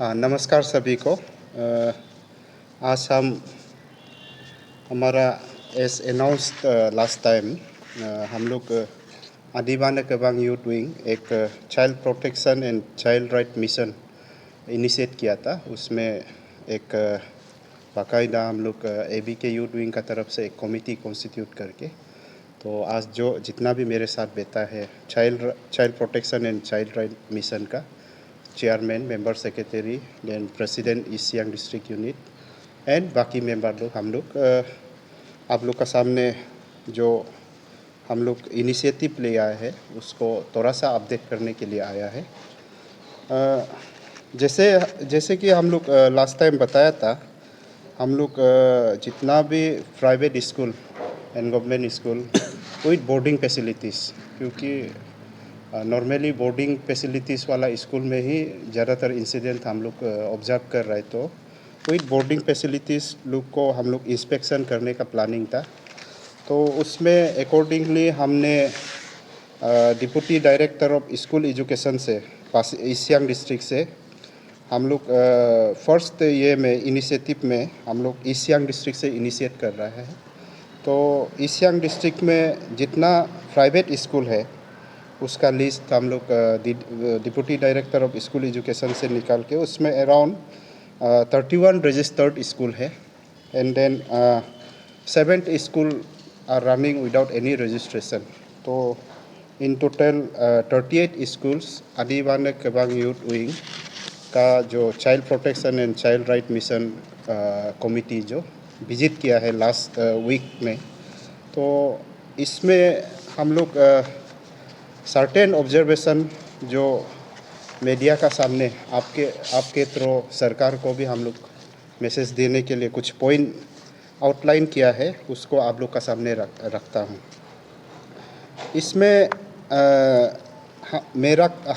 हाँ, नमस्कार सभी को। आज हमारा एस अनाउंस्ड लास्ट टाइम हम लोग आदिवासी केबांग यूथ विंग एक child protection and child right mission initiate किया था। उसमें एक बाकायदा हम लोग ABK यूथ विंग का तरफ से एक कमेटी कॉन्स्टिट्यूट करके, तो आज जो जितना भी मेरे साथ बैठा है child protection and child right mission का chairman, member secretary, then president East Siang district unit and बाकी मेंबर लोग, हम लोग आप लोग का सामने जो हम लोग इनिशिएटिव ले आए हैं उसको थोड़ा सा अपडेट करने के लिए आया है। जैसे कि हम लोग लास्ट टाइम बताया था, हम लोग जितना भी private school and government school with boarding facilities, क्योंकि नॉर्मली बोर्डिंग फैसिलिटीज़ वाला स्कूल में ही ज़्यादातर इंसिडेंट हम लोग ऑब्जर्व कर रहे, तो विद बोर्डिंग फैसिलिटीज़ लोग को हम लोग इंस्पेक्शन करने का प्लानिंग था। तो उसमें अकॉर्डिंगली हमने deputy director of school education से ईस्ट सियांग डिस्ट्रिक्ट से हम लोग फर्स्ट ये में इनिशिएटिव में हम लोग ईस्ट सियांग डिस्ट्रिक्ट से इनिशिएट कर रहे हैं। तो ईस्ट सियांग डिस्ट्रिक्ट में जितना प्राइवेट स्कूल है उसका लिस्ट हम लोग deputy director of school education से निकाल के उसमें अराउंड 31 रजिस्टर्ड स्कूल है and then 7 school are running without any registration. तो इन टोटल 38 स्कूल्स आदिवासी केबांग यूथ विंग का जो child protection and child right mission committee जो विजिट किया है लास्ट वीक में, तो इसमें हम लोग सर्टेन ऑब्जर्वेशन जो मीडिया का सामने आपके थ्रू सरकार को भी हम लोग मैसेज देने के लिए कुछ पॉइंट आउटलाइन किया है, उसको आप लोग का सामने रखता हूँ। इसमें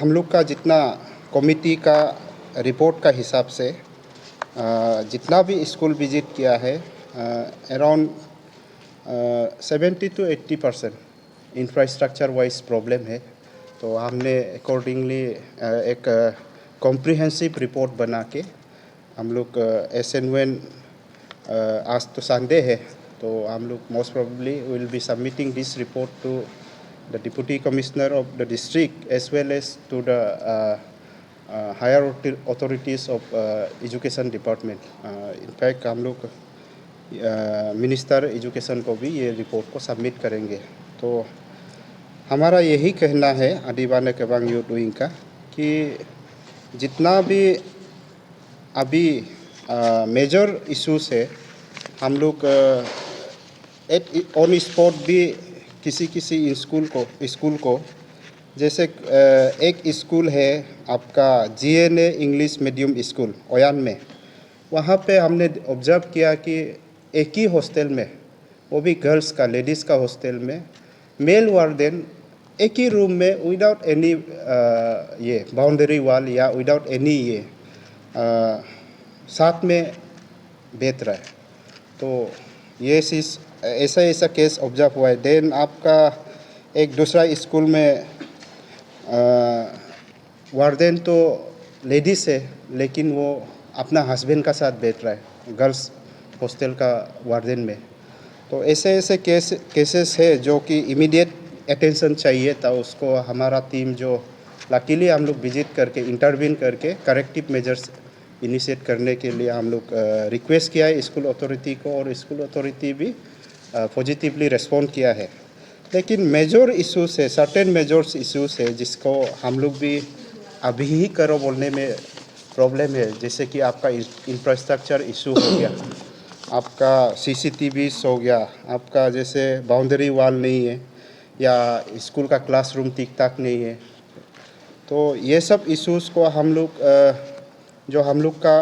हम लोग का जितना कमिटी का रिपोर्ट का हिसाब से जितना भी स्कूल विजिट किया है around 70 to 80% infrastructure wise problem है। तो हमने अकॉर्डिंगली एक कॉम्प्रिहेंसिव रिपोर्ट बना के हम लोग एस एंड व्हेन आज तो संडे है, तो हम लोग most probably will be submitting this report to the deputy commissioner of the district as well as to the higher authorities of education department. In fact हम लोग मिनिस्टर एजुकेशन को भी ये रिपोर्ट को सबमिट करेंगे। तो हमारा यही कहना है आदिवासी केबांग यूथ विंग का कि जितना भी अभी मेजर इश्यूज है हम लोग ऑन स्पॉट भी किसी स्कूल को जैसे एक स्कूल है आपका GNA इंग्लिश मीडियम स्कूल ओयान में, वहाँ पे हमने ऑब्जर्व किया कि एक ही हॉस्टल में, वो भी गर्ल्स का लेडीज़ का हॉस्टल में, मेल वार्डन एक ही रूम में विदाउट एनी ये बाउंड्री वॉल या विदाउट एनी ये साथ में बैठ रहा है। तो ये चीज़ ऐसा केस ऑब्जर्व हुआ है। देन आपका एक दूसरा स्कूल में वार्डन तो लेडीज़ है लेकिन वो अपना हस्बैंड का साथ बैठ रहा है गर्ल्स हॉस्टल का वार्डन में। तो ऐसे केसेस है जो कि इमीडिएट अटेंशन चाहिए था, उसको हमारा टीम जो लकीली हम लोग विजिट करके इंटरवीन करके करेक्टिव मेजर्स इनिशिएट करने के लिए हम लोग रिक्वेस्ट किया है स्कूल अथॉरिटी को, और स्कूल अथॉरिटी भी पॉजिटिवली रिस्पॉन्ड किया है। लेकिन मेजर इश्यूज है, सर्टेन मेजर इश्यूज है जिसको हम लोग भी अभी ही करो बोलने में प्रॉब्लम है। जैसे कि आपका इंफ्रास्ट्रक्चर इशू हो गया, आपका CCTVs हो गया, आपका जैसे बाउंड्री वॉल नहीं है या स्कूल का क्लासरूम ठीक ठाक नहीं है। तो ये सब इश्यूज़ को हम लोग जो हम लोग का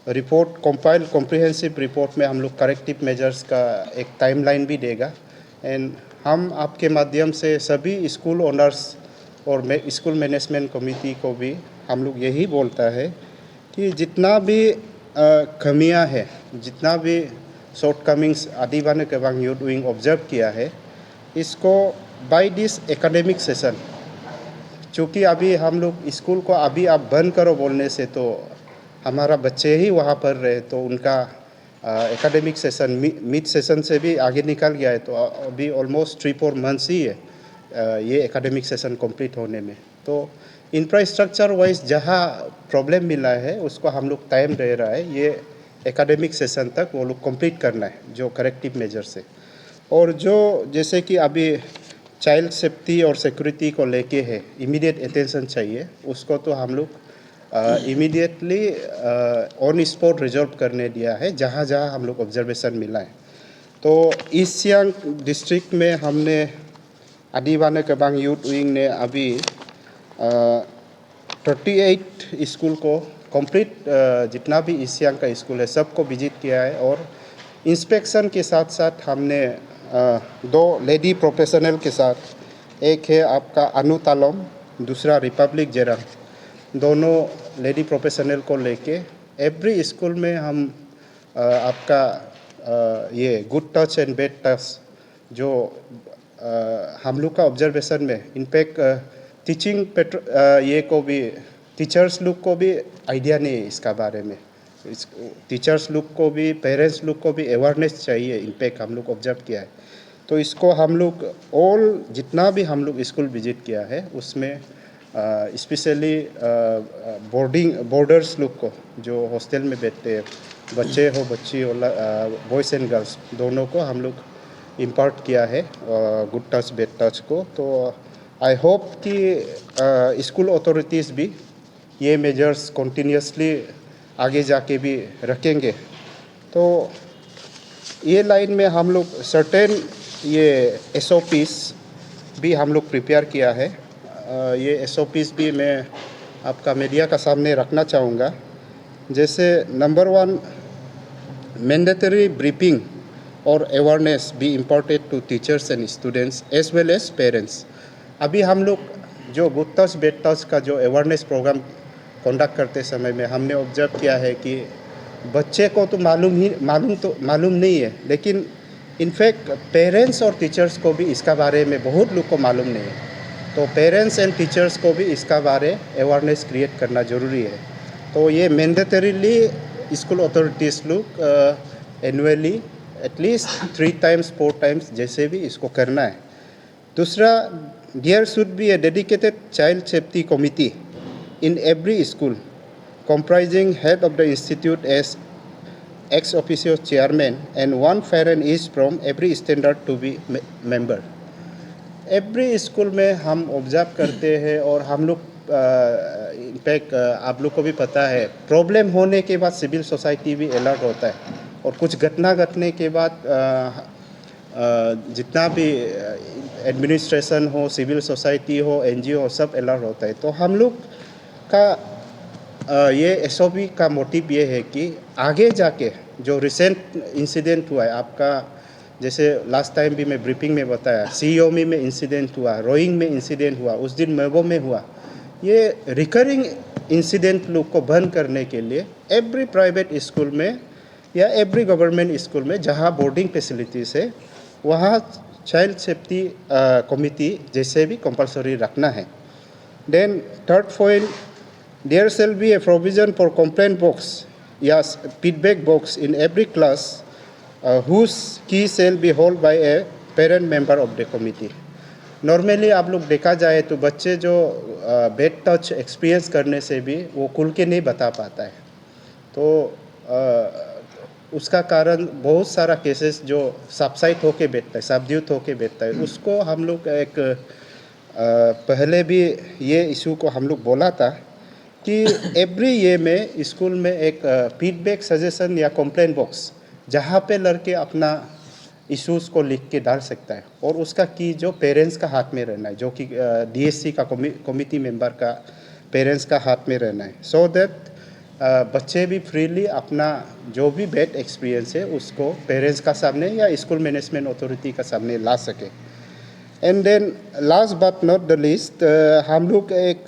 रिपोर्ट कॉम्प्रिहेंसिव रिपोर्ट में हम लोग करेक्टिव मेजर्स का एक टाइमलाइन भी देगा। एंड हम आपके माध्यम से सभी स्कूल ओनर्स और स्कूल मैनेजमेंट कमेटी को भी हम लोग यही बोलता है कि जितना भी कमियां है, जितना भी शॉर्टकमिंग्स आदिवासी केबांग यूथ विंग ऑब्जर्व किया है, इसको बाय दिस एकेडमिक सेशन चूँकि अभी हम लोग स्कूल को अभी आप बंद करो बोलने से तो हमारा बच्चे ही वहाँ पर रहे तो उनका एकेडमिक सेशन मिड सेशन से भी आगे निकल गया है, तो अभी ऑलमोस्ट 3-4 मंथ्स ही है ये एकेडमिक सेशन कंप्लीट होने में। तो इंफ्रास्ट्रक्चर वाइज जहाँ प्रॉब्लम मिला है उसको हम लोग टाइम दे रहा है, ये एकेडमिक सेशन तक वो लोग कंप्लीट करना है जो करेक्टिव मेजर से। और जो जैसे कि अभी चाइल्ड सेफ्टी और सिक्योरिटी को लेके है इमीडिएट अटेंशन चाहिए, उसको तो हम लोग इमीडिएटली ऑन स्पॉट रिजॉल्व करने दिया है जहाँ जहाँ हम लोग ऑब्जर्वेशन मिला है। तो ईस्ट सियांग डिस्ट्रिक्ट में हमने आदिवाने कबांग यूथ विंग ने अभी 38 स्कूल को कंप्लीट जितना भी ईस्ट सियांग का स्कूल है सबको विजिट किया है। और इंस्पेक्शन के साथ साथ हमने 2 लेडी प्रोफेशनल के साथ, एक है आपका अनु तालोम, दूसरा रिपब्लिक जेरम, दोनों लेडी प्रोफेशनल को लेके एवरी स्कूल में हम आपका ये good touch and bad touch जो हम लोग का ऑब्जर्वेशन में इनफैक्ट टीचिंग ये को भी टीचर्स लोग को भी आइडिया नहीं है इसका बारे में, टीचर्स लोग को भी पेरेंट्स लोग को भी अवेयरनेस चाहिए, इनफैक्ट हम लोग ऑब्जर्व किया है। तो इसको हम लोग ऑल जितना भी हम लोग स्कूल विजिट किया है उसमें स्पेशली बोर्डर्स लोग को जो हॉस्टल में बैठते हैं, बच्चे हो बच्ची हो, बॉयज़ एंड गर्ल्स दोनों को हम लोग इम्पार्ट किया है गुड टच बैड टच को। तो आई होप कि स्कूल अथॉरिटीज़ भी ये मेजर्स कंटिन्यूसली आगे जाके भी रखेंगे। तो ये लाइन में हम लोग सर्टेन ये SOPs भी हम लोग प्रिपेयर किया है। ये SOPs भी मैं आपका मीडिया का सामने रखना चाहूँगा। जैसे नंबर 1, मैंडेटरी ब्रीफिंग और awareness be imported to teachers and students as well as parents. अभी हम लोग जो गुड टच बैड टच का जो अवेयरनेस प्रोग्राम कंडक्ट करते समय में हमने ऑब्जर्व किया है कि बच्चे को तो मालूम नहीं है, लेकिन इनफैक्ट पेरेंट्स और टीचर्स को भी इसका बारे में बहुत लोग को मालूम नहीं है। तो पेरेंट्स एंड टीचर्स को भी इसका बारे अवेयरनेस क्रिएट करना ज़रूरी है। तो ये मैंडेटरीली स्कूल अथॉरिटीज़ लोग एनुअली एटलीस्ट 3 times 4 times जैसे भी इसको करना है। दूसरा, there should be a dedicated child safety committee in every school comprising head of the institute as ex officio chairman and 1 parent is from every standard to be member। Every school में हम observe करते हैं और हम लोग in fact आप लोग को भी पता है प्रॉब्लम होने के बाद सिविल सोसाइटी भी अलर्ट होता है और कुछ घटना घटने के बाद जितना भी एडमिनिस्ट्रेशन हो, सिविल सोसाइटी हो, NGO हो, सब अलर्ट होता है। तो हम लोग का ये SOP का मोटिव ये है कि आगे जाके जो रिसेंट इंसिडेंट हुआ है आपका, जैसे लास्ट टाइम भी मैं ब्रीफिंग में बताया, COMI में इंसिडेंट हुआ, रोइंग में इंसिडेंट हुआ, उस दिन मेबो में हुआ, ये रिकरिंग इंसिडेंट लोग को बंद करने के लिए एवरी प्राइवेट स्कूल में या एवरी गवर्नमेंट स्कूल में जहाँ बोर्डिंग फैसिलिटीज़ है वहाँ चाइल्ड सेफ्टी कमिटी जैसे भी कंपलसरी रखना है। Then third point, there shall be a provision for complaint box, yes, feedback box in every class whose key shall be held by a parent member of the committee। Normally आप लोग देखा जाए तो बच्चे जो bad touch experience करने से भी वो खुल के नहीं बता पाता है, तो उसका कारण बहुत सारा केसेस जो सबसाइड होके बैठता है, सबड्यूट होके बैठता है, उसको हम लोग एक पहले भी ये इशू को हम लोग बोला था कि एवरी ये में स्कूल में एक फीडबैक सजेशन या कंप्लेंट बॉक्स जहाँ पे लड़के अपना इश्यूज़ को लिख के डाल सकता है और उसका की जो पेरेंट्स का हाथ में रहना है, जो कि DSC का कमिटी मेंबर का पेरेंट्स का हाथ में रहना है, सो दैट बच्चे भी फ्रीली अपना जो भी बैड एक्सपीरियंस है उसको पेरेंट्स का सामने या स्कूल मैनेजमेंट अथॉरिटी का सामने ला सके। And then last but not the least, हम लोग एक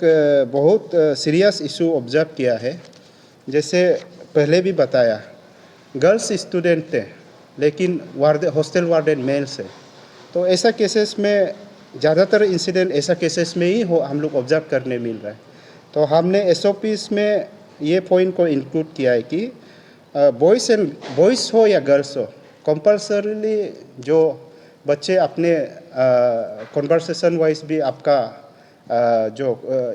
बहुत सीरियस इशू ऑब्जर्व किया है। जैसे पहले भी बताया, गर्ल्स स्टूडेंट थे लेकिन हॉस्टल वार्डन मेल्स है, तो ऐसा केसेस में ज़्यादातर इंसिडेंट ऐसा केसेस में ही हो हम लोग ऑब्जर्व करने मिल रहा है। तो हमने एसओपीज में ये पॉइंट को इंक्लूड किया है कि बॉयज़ हो या गर्ल्स हो, कंपल्सरीली जो बच्चे अपने कन्वर्सेशन वाइज भी आपका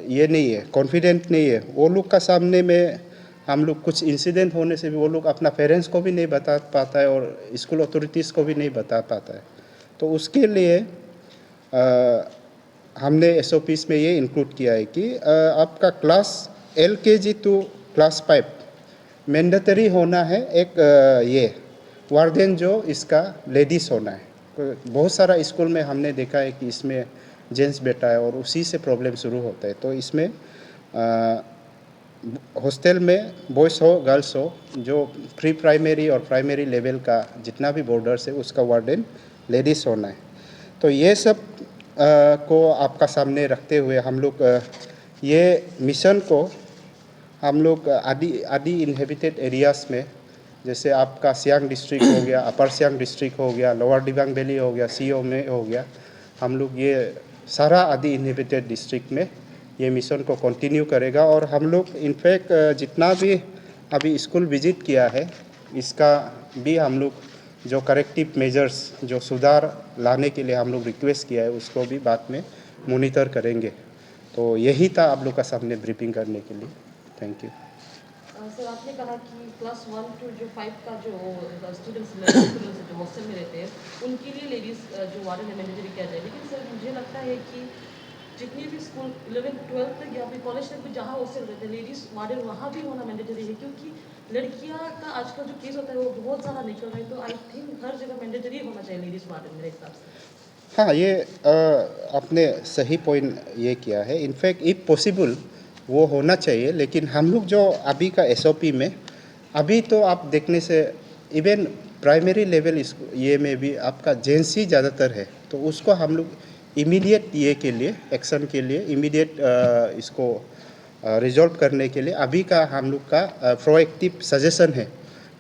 ये नहीं है, कॉन्फिडेंट नहीं है, वो लोग का सामने में हम लोग कुछ इंसिडेंट होने से भी वो लोग अपना पेरेंट्स को भी नहीं बता पाता है और स्कूल अथॉरिटीज़ को भी नहीं बता पाता है। तो उसके लिए हमने एसओपीज में ये इंक्लूड किया है कि आपका class LKG to class 5 mandatory होना है। एक ये वार्डन जो इसका लेडीज़ होना है। बहुत सारा स्कूल में हमने देखा है कि इसमें जेंट्स बैठा है और उसी से प्रॉब्लम शुरू होता है। तो इसमें हॉस्टल में बॉयज़ हो गर्ल्स हो, जो प्री प्राइमरी और प्राइमरी लेवल का जितना भी बॉर्डर्स है उसका वार्डन लेडीज़ होना है। तो ये सब को आपका सामने रखते हुए हम लोग ये मिशन को हम लोग आदि इनहेबिटेड एरियाज़ में, जैसे आपका सियांग डिस्ट्रिक्ट हो गया, अपर सियांग डिस्ट्रिक्ट हो गया, लोअर दिबांग वैली हो गया, CO में हो गया, हम लोग ये सारा आदि इनहेबिटेड डिस्ट्रिक्ट में ये मिशन को कंटिन्यू करेगा। और हम लोग इनफैक्ट जितना भी अभी स्कूल विजिट किया है इसका भी हम लोग जो करेक्टिव मेजर्स जो सुधार लाने के लिए हम लोग रिक्वेस्ट किया है उसको भी बाद में मॉनिटर करेंगे। तो यही था आप लोग का सामने ब्रीफिंग करने के लिए। Thank you. सर, आपने कहा कि क्लास 1 टू जो 5 का जो स्टूडेंट्स जो हॉस्टल में रहते हैं उनके लिए लेडीज़ जो वार्डन है मैंडेटरी किया जाए, लेकिन सर मुझे लगता है कि जितनी भी स्कूल 11-12 तक या फिर कॉलेज तक भी जहाँ हॉस्टल रहते हैं लेडीज़ वार्डन वहाँ भी होना मैंडेटरी है, क्योंकि लड़कियाँ का आजकल जो केस होता है वो बहुत ज़्यादा निकल रहा है। तो आई थिंक हर जगह मैंडेटरी होना चाहिए लेडीज़ वार्डन मेरे हिसाब से। हाँ, ये आपने सही पॉइंट ये किया है। इनफैक्ट इफ़ पॉसिबल वो होना चाहिए, लेकिन हम लोग जो अभी का SOP में अभी तो आप देखने से इवन प्राइमरी लेवल ये में भी आपका जेंट्स ही ज़्यादातर है। तो उसको हम लोग इमीडिएट ये के लिए एक्शन के लिए इमीडिएट इसको रिजॉल्व करने के लिए अभी का हम लोग का प्रोएक्टिव सजेशन है।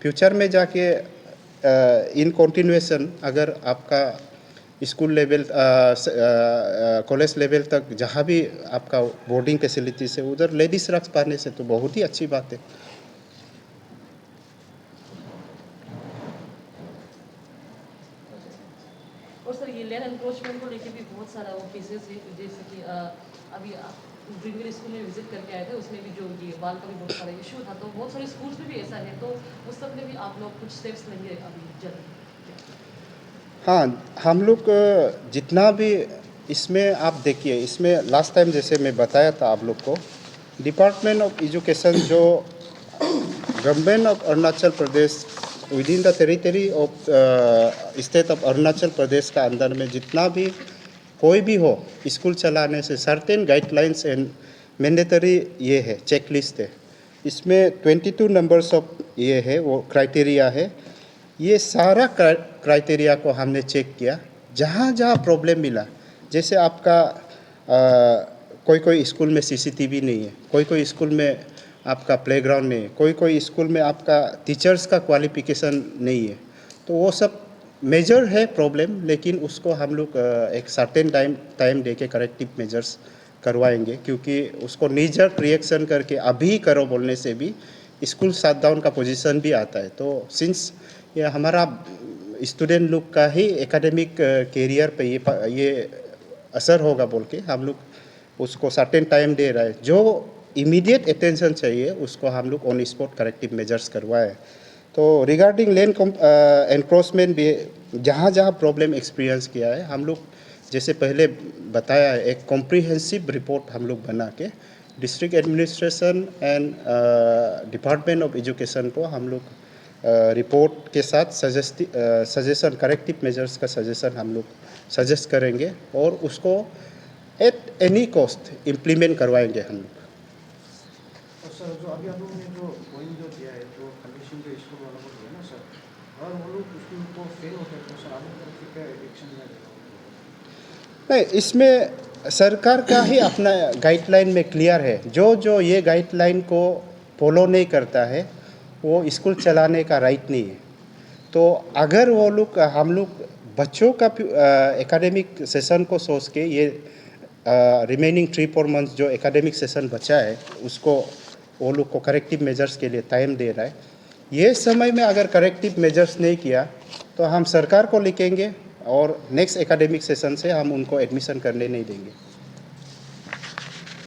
फ्यूचर में जाके इन कंटिन्यूएशन अगर आपका स्कूल लेवल कॉलेज लेवल तक जहाँ भी आपका बोर्डिंग फैसिलिटीज़ है उधर लेडीज़ रख पाने से तो बहुत ही अच्छी बात है। और सर, ये लैंड एनक्रोचमेंट को लेके भी बहुत सारा वो केसेस है, जैसे कि अभी ड्रीमवेल स्कूल में विजिट करके आए थे, उसमें भी जो ये बाल का भी बहुत सारा इशू था। तो बहुत सारे स्कूल्स में भी ऐसा है, तो उस सब में भी आप लोग कुछ स्टेप्स लेंगे अभी जल्द? हाँ, हम लोग जितना भी इसमें आप देखिए, इसमें लास्ट टाइम जैसे मैं बताया था आप लोग को, डिपार्टमेंट ऑफ एजुकेशन जो government of Arunachal Pradesh within the territory of state of Arunachal Pradesh का अंदर में जितना भी कोई भी हो स्कूल चलाने से सर्टेन गाइडलाइंस एंड मैंडेटरी ये है, चेकलिस्ट है। इसमें 22 नंबर्स ऑफ ये है वो क्राइटेरिया है। ये सारा क्राइटेरिया को हमने चेक किया। जहाँ जहाँ प्रॉब्लम मिला, जैसे आपका कोई स्कूल में CCTV नहीं है, कोई स्कूल में आपका प्लेग्राउंड नहीं है, कोई स्कूल में आपका टीचर्स का क्वालिफिकेशन नहीं है, तो वो सब मेजर है प्रॉब्लम। लेकिन उसको हम लोग एक सर्टेन टाइम दे के करेक्टिव मेजर्स करवाएंगे, क्योंकि उसको नीजर रिएक्शन करके अभी करो बोलने से भी स्कूल शट डाउन का पोजीशन भी आता है। तो सिंस ये हमारा स्टूडेंट लोग का ही एकेडमिक कैरियर पे ये असर होगा बोल के हम लोग उसको सर्टेन टाइम दे रहा है। जो इमीडिएट अटेंशन चाहिए उसको हम लोग ऑन स्पॉट करेक्टिव मेजर्स करवाए। तो रिगार्डिंग लैंड एनक्रोचमेंट भी जहाँ जहाँ प्रॉब्लम एक्सपीरियंस किया है हम लोग, जैसे पहले बताया है, एक कॉम्प्रिहेंसिव रिपोर्ट हम लोग बना के district administration and department of education को हम लोग रिपोर्ट के साथ सजेशन करेक्टिव मेजर्स का सजेशन हम लोग सजेस्ट करेंगे और उसको एट एनी कॉस्ट इम्प्लीमेंट करवाएंगे हम लोग। सर, जो अभी आप लोगों ने जो पॉइंट जो दिया है, जो कंडीशन जो स्कूल वालों को दिया ना सर, और वो लोग उसको फेल होते हैं तो सर आपकी तरफ से क्या एक्शन लिया जाएगा? नहीं, इसमें सरकार का ही अपना गाइडलाइन में क्लियर है। जो ये गाइडलाइन को फॉलो नहीं करता है वो स्कूल चलाने का राइट नहीं है। तो अगर वो लोग हम लोग बच्चों का एकेडमिक सेशन को सोच के ये रिमेनिंग 3-4 मंथ्स जो एकेडमिक सेशन बचा है उसको वो लोग को करेक्टिव मेजर्स के लिए टाइम दे रहा है। ये समय में अगर करेक्टिव मेजर्स नहीं किया तो हम सरकार को लिखेंगे और नेक्स्ट एकेडमिक सेशन से हम उनको एडमिशन करने नहीं देंगे।